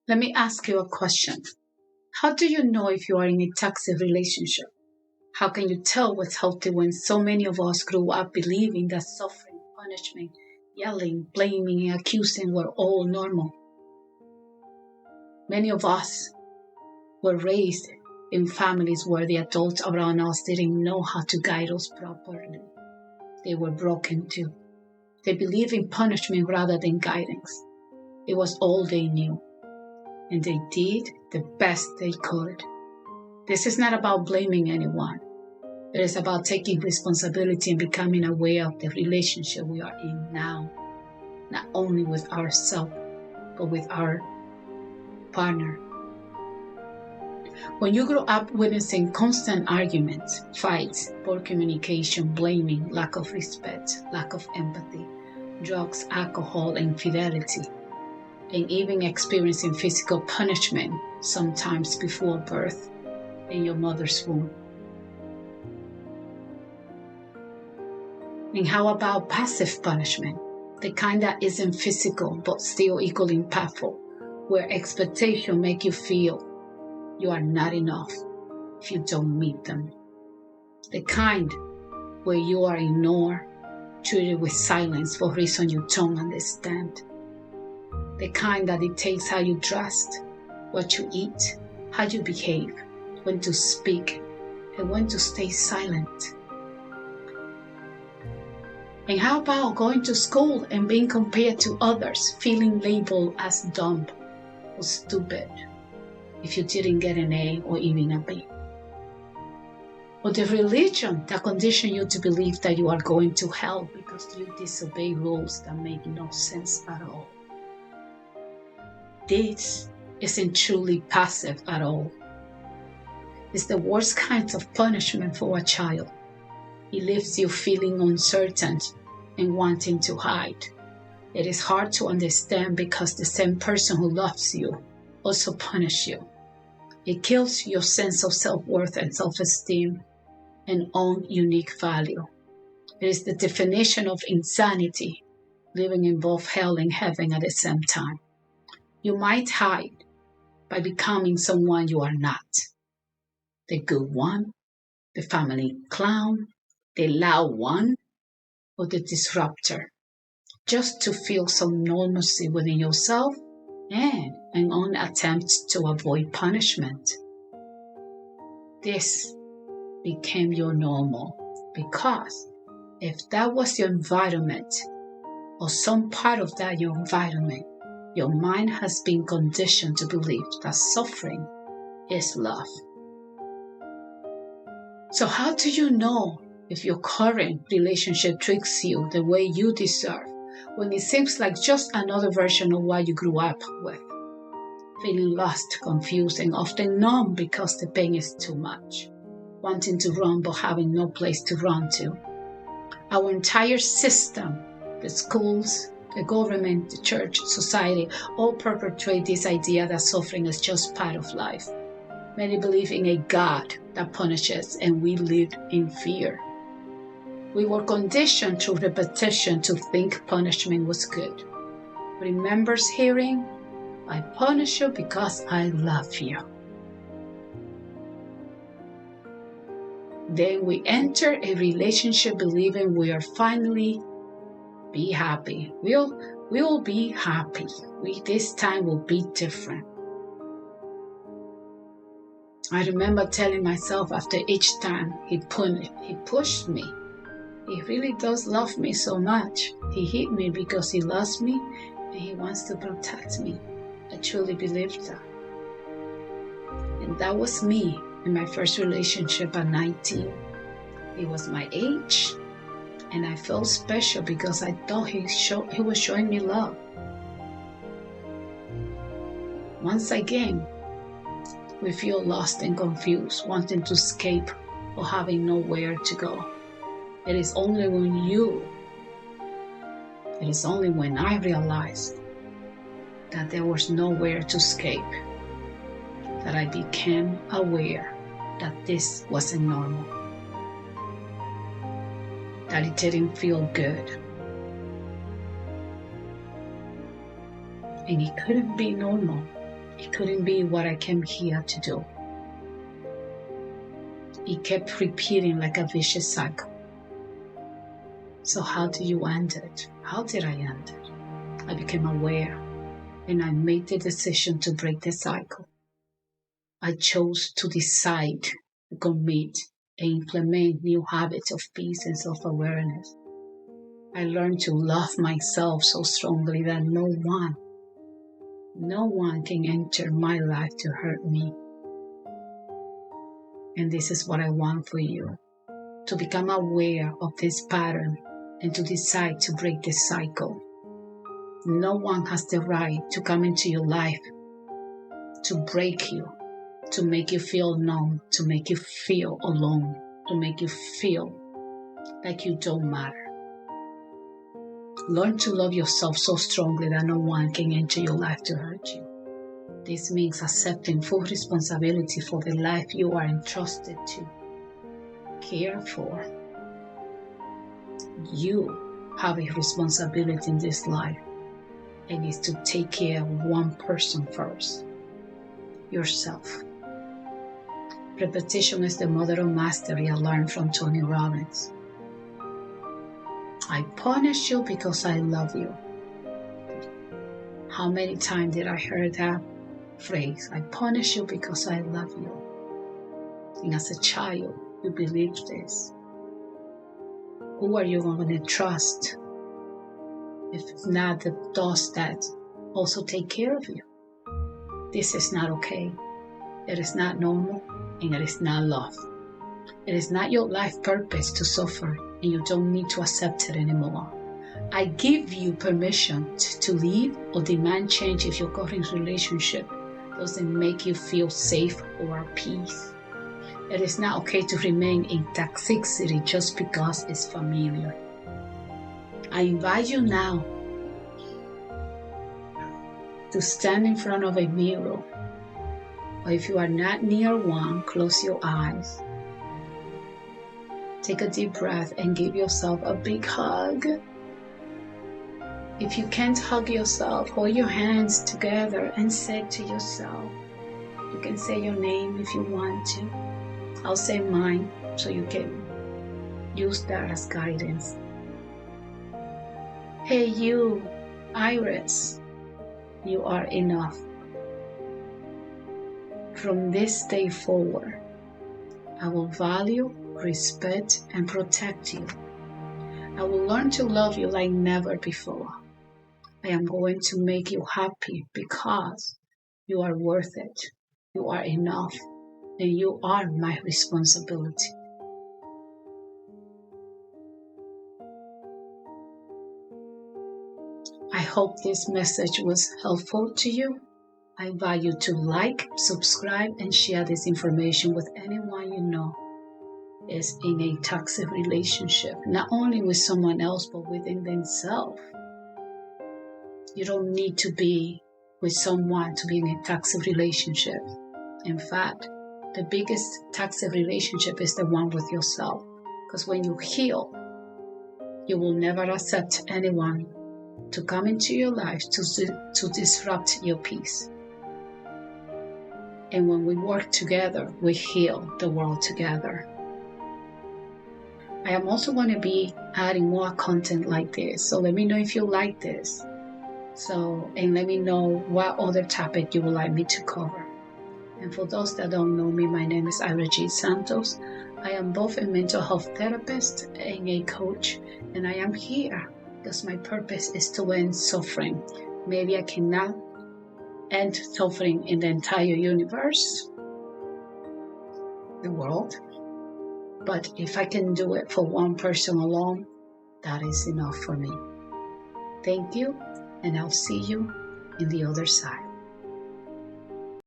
Let me ask you a question. How do you know if you are in a toxic relationship? How can you tell what's healthy when so many of us grew up believing that suffering, punishment, yelling, blaming, and accusing were all normal? Many of us were raised in families where the adults around us didn't know how to guide us properly. They were broken too. They believed in punishment rather than guidance. It was all they knew, and they did the best they could. This is not about blaming anyone. It is about taking responsibility and becoming aware of the relationship we are in now, not only with ourselves, but with our partner. When you grow up witnessing constant arguments, fights, poor communication, blaming, lack of respect, lack of empathy, drugs, alcohol, infidelity, and even experiencing physical punishment, sometimes before birth in your mother's womb. And how about passive punishment? The kind that isn't physical but still equally impactful, where expectations make you feel you are not enough if you don't meet them. The kind where you are ignored, treated with silence for reasons you don't understand. The kind that dictates how you dress, what you eat, how you behave, when to speak, and when to stay silent. And how about going to school and being compared to others, feeling labeled as dumb or stupid if you didn't get an A or even a B? Or the religion that conditions you to believe that you are going to hell because you disobey rules that make no sense at all. This isn't truly passive at all. It's the worst kind of punishment for a child. It leaves you feeling uncertain and wanting to hide. It is hard to understand because the same person who loves you also punishes you. It kills your sense of self-worth and self-esteem and own unique value. It is the definition of insanity, living in both hell and heaven at the same time. You might hide by becoming someone you are not. The good one, the family clown, the loud one, or the disruptor, just to feel some normalcy within yourself and an own attempt to avoid punishment. This became your normal because if that was your environment or some part of that your environment, your mind has been conditioned to believe that suffering is love. So how do you know if your current relationship treats you the way you deserve when it seems like just another version of what you grew up with? Feeling lost, confused, and often numb because the pain is too much. Wanting to run but having no place to run to. Our entire system, the schools, the government, the church, society, all perpetrate this idea that suffering is just part of life. Many believe in a God that punishes, and we live in fear. We were conditioned through repetition to think punishment was good. Remembers hearing, "I punish you because I love you." Then we enter a relationship believing we are finally be happy. We'll be happy. This time will be different. I remember telling myself after each time he pushed me. He really does love me so much. He hit me because he loves me and he wants to protect me. I truly believed that. And that was me in my first relationship at 19. It was my age. And I felt special because I thought he was showing me love. Once again, we feel lost and confused, wanting to escape or having nowhere to go. It is only when I realized that there was nowhere to escape that I became aware that this wasn't normal. That it didn't feel good. And it couldn't be normal It couldn't be what I came here to do. It kept repeating like a vicious cycle. So how do you end it? How did I end it? I became aware and I made the decision to break the cycle. I chose to decide to commit and implement new habits of peace and self-awareness. I learned to love myself so strongly that no one can enter my life to hurt me. And this is what I want for you, to become aware of this pattern and to decide to break this cycle. No one has the right to come into your life to break you, to make you feel numb, to make you feel alone, to make you feel like you don't matter. Learn to love yourself so strongly that no one can enter your life to hurt you. This means accepting full responsibility for the life you are entrusted to care for. You have a responsibility in this life, and it's to take care of one person first, yourself. Repetition is the mother of mastery I learned from Tony Robbins. I punish you because I love you. How many times did I hear that phrase? I punish you because I love you. And as a child, you believe this. Who are you going to trust if it's not the thoughts that also take care of you? This is not okay. It is not normal, and it is not love. It is not your life purpose to suffer, and you don't need to accept it anymore. I give you permission to leave or demand change if your current relationship doesn't make you feel safe or at peace. It is not okay to remain in toxicity just because it's familiar. I invite you now to stand in front of a mirror, or if you are not near one, close your eyes. Take a deep breath and give yourself a big hug. If you can't hug yourself, hold your hands together and say to yourself. You can say your name if you want to. I'll say mine so you can use that as guidance. Hey you, Iris, you are enough. From this day forward, I will value, respect, and protect you. I will learn to love you like never before. I am going to make you happy because you are worth it. You are enough, and you are my responsibility. I hope this message was helpful to you. I invite you to like, subscribe, and share this information with anyone you know is in a toxic relationship, not only with someone else, but within themselves. You don't need to be with someone to be in a toxic relationship. In fact, the biggest toxic relationship is the one with yourself. Because when you heal, you will never accept anyone to come into your life to disrupt your peace. And when we work together, we heal the world together. I am also going to be adding more content like this. So let me know if you like this. And let me know what other topic you would like me to cover. And for those that don't know me, my name is Ira G. Santos. I am both a mental health therapist and a coach. And I am here because my purpose is to end suffering. Maybe I cannot end suffering in the entire universe, the world. But if I can do it for one person alone, that is enough for me. Thank you, and I'll see you in the other side.